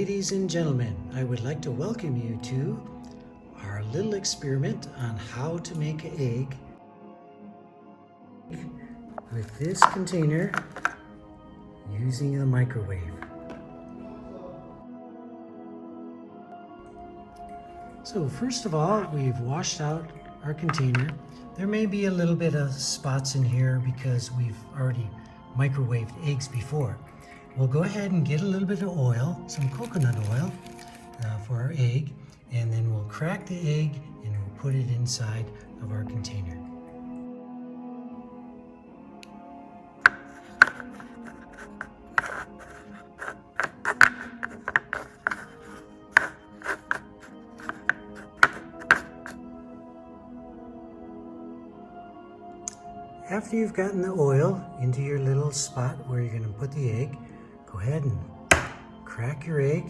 Ladies and gentlemen, I would like to welcome you to our little experiment on how to make an egg with this container using the microwave. So first of all, we've washed out our container. There may be a little bit of spots in here because we've already microwaved eggs before. We'll go ahead and get a little bit of oil, some coconut oil for our egg, and then we'll crack the egg and we'll put it inside of our container. After you've gotten the oil into your little spot where you're going to put the egg, go ahead and crack your egg.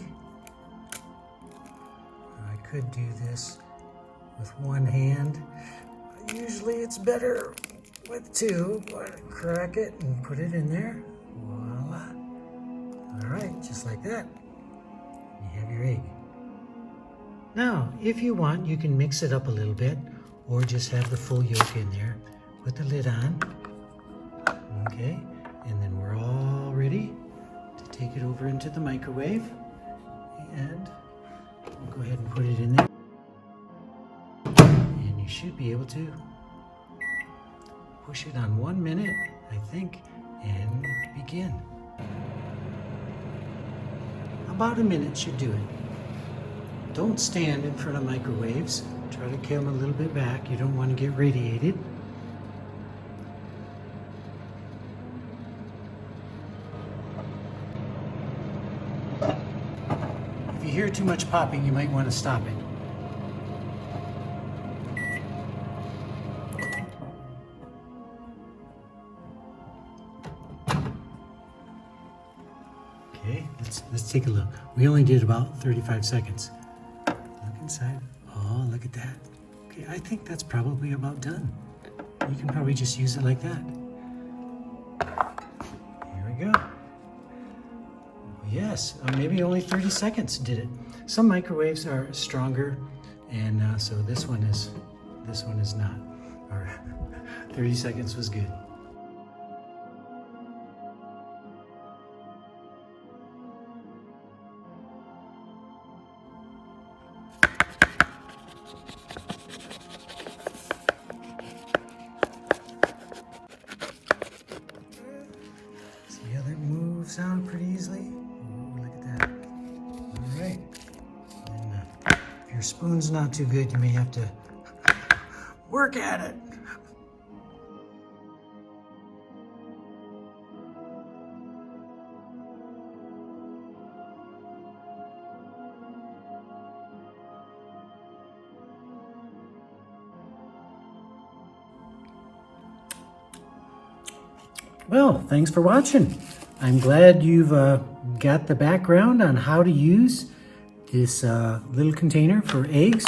I could do this with one hand. Usually it's better with two, but crack it and put it in there. Voila. All right, just like that. You have your egg. Now, if you want, you can mix it up a little bit or just have the full yolk in there. Put the lid on, okay, and then we're all ready to take it over into the microwave, and we'll go ahead and put it in there, and you should be able to push it on 1 minute, I think, and begin. About a minute should do it. Don't stand in front of microwaves. Try to come a little bit back. You don't want to get radiated. If you hear too much popping, you might want to stop it. Okay, let's take a look. We only did about 35 seconds. Look inside. Oh, look at that. Okay, I think that's probably about done. You can probably just use it like that. Here we go. Yes, maybe only 30 seconds did it. Some microwaves are stronger, and so this one is not. Or 30 seconds was good. See how that moves out pretty easily? If your spoon's not too good, you may have to work at it. Well, thanks for watching. I'm glad you've got the background on how to use this little container for eggs.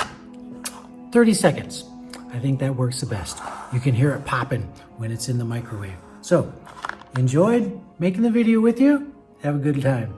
30 seconds. I think that works the best. You can hear it popping when it's in the microwave. So, enjoyed making the video with you? Have a good time.